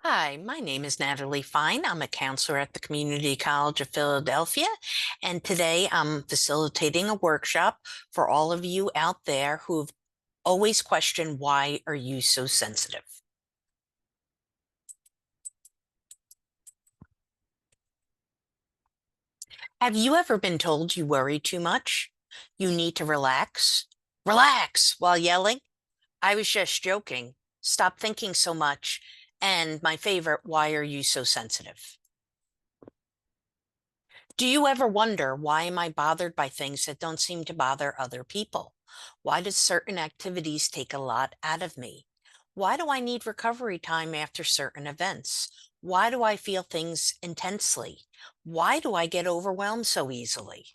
Hi, my name is Natalie Fine. I'm a counselor at the Community College of Philadelphia, and today I'm facilitating a workshop for all of you out there who've always questioned, why are you so sensitive? Have you ever been told you worry too much? You need to relax? Relax while yelling? I was just joking. Stop thinking so much. And my favorite, why are you so sensitive? Do you ever wonder, why am I bothered by things that don't seem to bother other people? Why does certain activities take a lot out of me? Why do I need recovery time after certain events? Why do I feel things intensely? Why do I get overwhelmed so easily?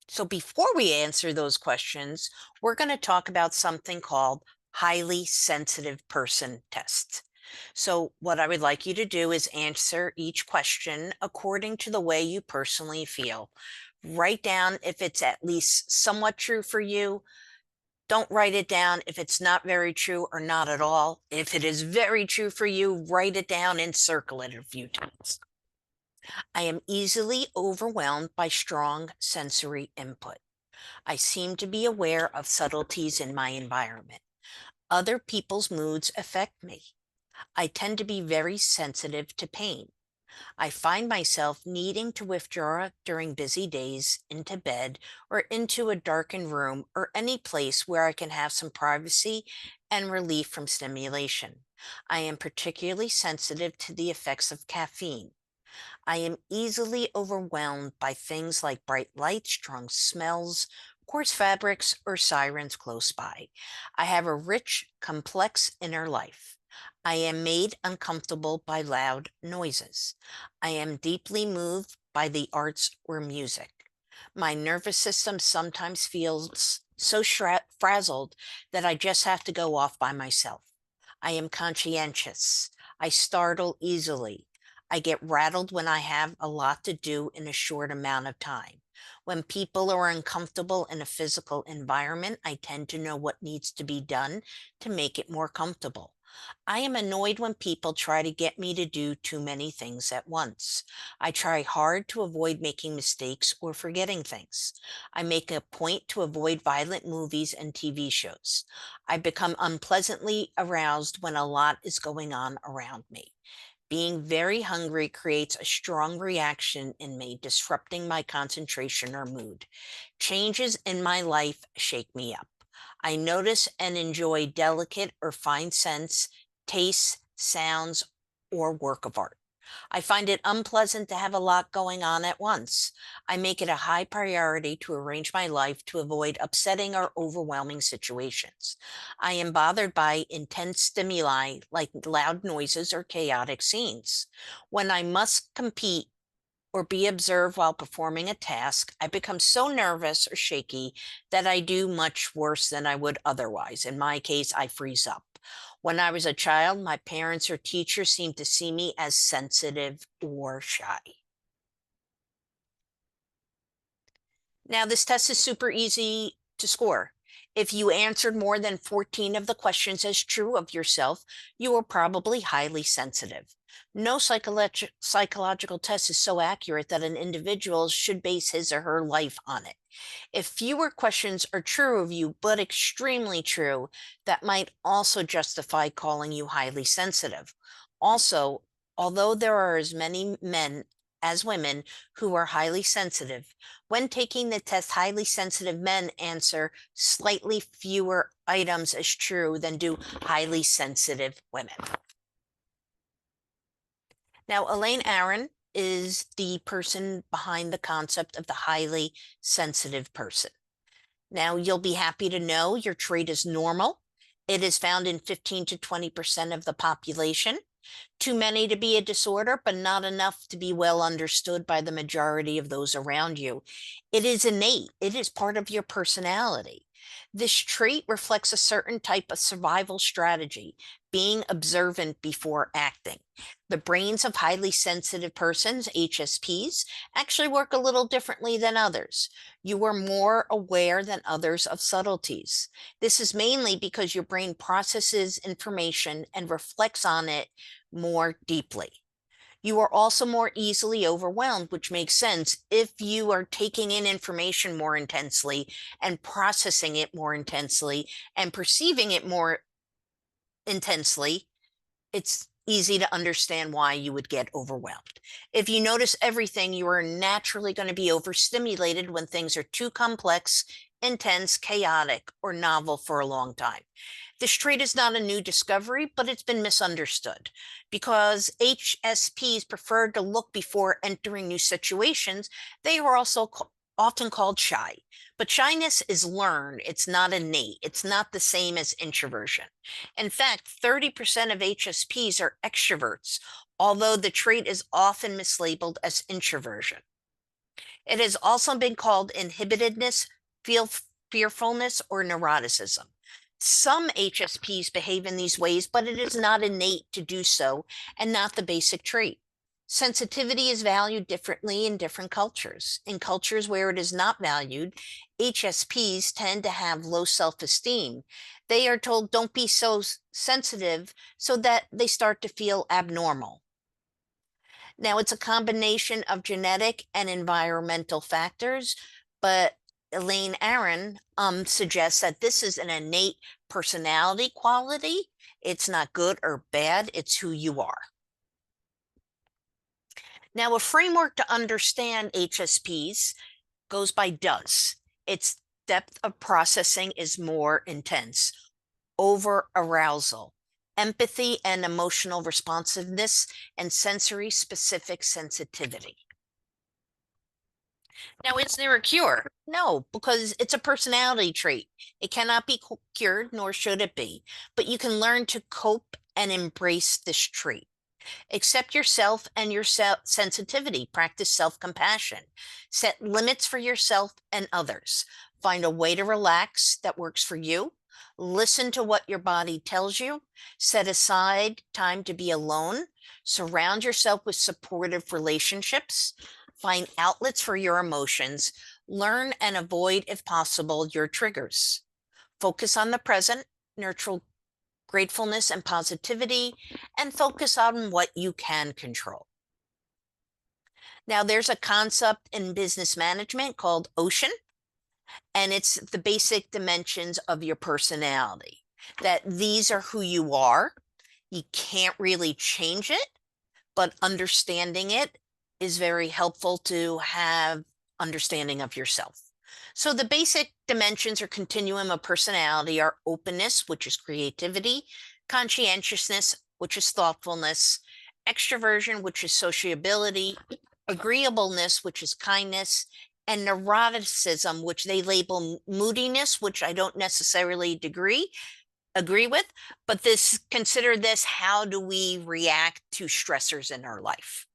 So before we answer those questions, we're going to talk about something called highly sensitive person test. So what I would like you to do is answer each question according to the way you personally feel. Write down if it's at least somewhat true for you. Don't write it down if it's not very true or not at all. If it is very true for you, write it down and circle it a few times. I am easily overwhelmed by strong sensory input. I seem to be aware of subtleties in my environment. Other people's moods affect me. I tend to be very sensitive to pain. I find myself needing to withdraw during busy days into bed or into a darkened room or any place where I can have some privacy and relief from stimulation. I am particularly sensitive to the effects of caffeine. I am easily overwhelmed by things like bright lights, strong smells, coarse fabrics, or sirens close by. I have a rich, complex inner life. I am made uncomfortable by loud noises. I am deeply moved by the arts or music. My nervous system sometimes feels so frazzled that I just have to go off by myself. I am conscientious. I startle easily. I get rattled when I have a lot to do in a short amount of time. When people are uncomfortable in a physical environment, I tend to know what needs to be done to make it more comfortable. I am annoyed when people try to get me to do too many things at once. I try hard to avoid making mistakes or forgetting things. I make a point to avoid violent movies and TV shows. I become unpleasantly aroused when a lot is going on around me. Being very hungry creates a strong reaction in me, disrupting my concentration or mood. Changes in my life shake me up. I notice and enjoy delicate or fine scents, tastes, sounds, or work of art. I find it unpleasant to have a lot going on at once. I make it a high priority to arrange my life to avoid upsetting or overwhelming situations. I am bothered by intense stimuli like loud noises or chaotic scenes. When I must compete or be observed while performing a task, I become so nervous or shaky that I do much worse than I would otherwise. In my case, I freeze up. When I was a child, my parents or teachers seemed to see me as sensitive or shy. Now, this test is super easy to score. If you answered more than 14 of the questions as true of yourself, you are probably highly sensitive. No psychological test is so accurate that an individual should base his or her life on it. If fewer questions are true of you, but extremely true, that might also justify calling you highly sensitive. Also, although there are as many men as women who are highly sensitive, when taking the test, highly sensitive men answer slightly fewer items as true than do highly sensitive women. Now, Elaine Aron is the person behind the concept of the highly sensitive person. Now, you'll be happy to know your trait is normal. It is found in 15 to 20% of the population. Too many to be a disorder, but not enough to be well understood by the majority of those around you. It is innate, it is part of your personality. This trait reflects a certain type of survival strategy, being observant before acting. The brains of highly sensitive persons, HSPs, actually work a little differently than others. You are more aware than others of subtleties. This is mainly because your brain processes information and reflects on it more deeply. You are also more easily overwhelmed, which makes sense if you are taking in information more intensely and processing it more intensely and perceiving it more intensely. It's easy to understand why you would get overwhelmed. If you notice everything, you are naturally going to be overstimulated when things are too complex, intense, chaotic, or novel for a long time. This trait is not a new discovery, but it's been misunderstood because HSPs prefer to look before entering new situations. They are also often called shy, but shyness is learned. It's not innate. It's not the same as introversion. In fact, 30% of HSPs are extroverts, although the trait is often mislabeled as introversion. It has also been called inhibitedness, fearfulness, or neuroticism. Some HSPs behave in these ways, but it is not innate to do so and not the basic trait. Sensitivity is valued differently in different cultures. In cultures where it is not valued, HSPs tend to have low self-esteem. They are told, don't be so sensitive, so that they start to feel abnormal. Now, it's a combination of genetic and environmental factors, but Elaine Aron suggests that this is an innate personality quality. It's not good or bad, it's who you are. Now, a framework to understand HSPs goes by DOES. Its depth of processing is more intense. Over arousal, empathy and emotional responsiveness, and sensory specific sensitivity. Now, is there a cure? No, because it's a personality trait. It cannot be cured, nor should it be, but you can learn to cope and embrace this trait. Accept yourself and your sensitivity. Practice self-compassion. Set limits for yourself and others. Find a way to relax that works for you. Listen to what your body tells you. Set aside time to be alone. Surround yourself with supportive relationships. Find outlets for your emotions. Learn and avoid, if possible, your triggers. Focus on the present. Nurture gratefulness and positivity, and focus on what you can control. Now, there's a concept in business management called OCEAN, and it's the basic dimensions of your personality, that these are who you are. You can't really change it, but understanding it is very helpful to have understanding of yourself. So the basic dimensions or continuum of personality are openness, which is creativity, conscientiousness, which is thoughtfulness, extroversion, which is sociability, agreeableness, which is kindness, and neuroticism, which they label moodiness, which I don't necessarily agree with, but consider this, how do we react to stressors in our life?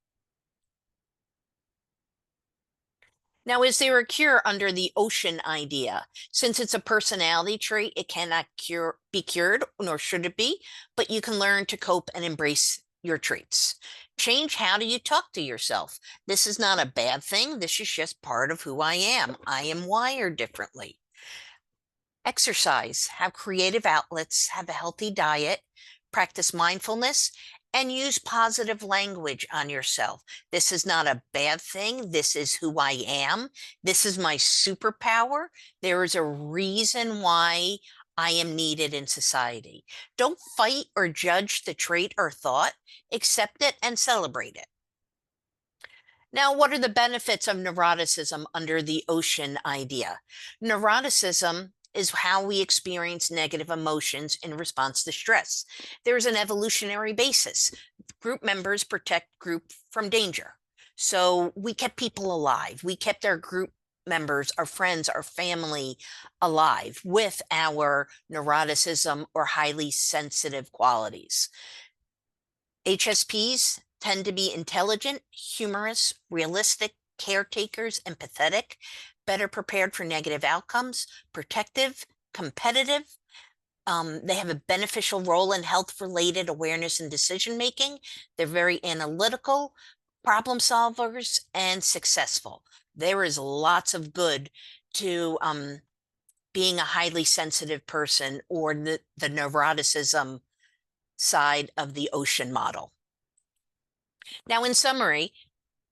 Now, is there a cure under the OCEAN idea? Since it's a personality trait, it cannot be cured, nor should it be, but you can learn to cope and embrace your traits. Change, how do you talk to yourself? This is not a bad thing. This is just part of who I am. I am wired differently. Exercise, have creative outlets, have a healthy diet, practice mindfulness, and use positive language on yourself. This is not a bad thing. This is who I am. This is my superpower. There is a reason why I am needed in society. Don't fight or judge the trait or thought. Accept it and celebrate it. Now, what are the benefits of neuroticism under the OCEAN idea? Neuroticism is how we experience negative emotions in response to stress. There's an evolutionary basis. Group members protect group from danger. So we kept people alive. We kept our group members, our friends, our family alive with our neuroticism or highly sensitive qualities. HSPs tend to be intelligent, humorous, realistic, caretakers, empathetic, better prepared for negative outcomes, protective, competitive. They have a beneficial role in health-related awareness and decision-making. They're very analytical, problem solvers, and successful. There is lots of good to being a highly sensitive person, or the neuroticism side of the ocean model. Now, in summary,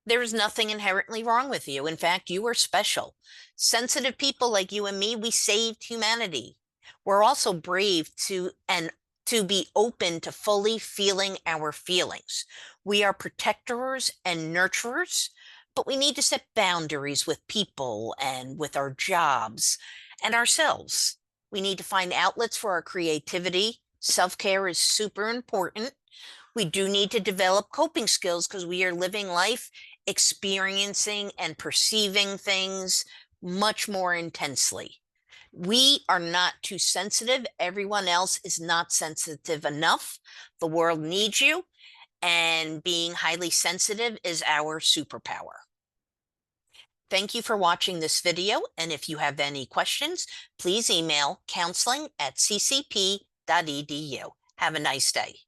there is nothing inherently wrong with you. In fact, you are special. Sensitive people like you and me, we saved humanity. We're also brave to be open to fully feeling our feelings. We are protectors and nurturers, but we need to set boundaries with people and with our jobs and ourselves. We need to find outlets for our creativity. Self-care is super important. We do need to develop coping skills because we are living life experiencing and perceiving things much more intensely. We are not too sensitive. Everyone else is not sensitive enough. The world needs you, and being highly sensitive is our superpower. Thank you for watching this video, and if you have any questions, please email counseling@ccp.edu. Have a nice day.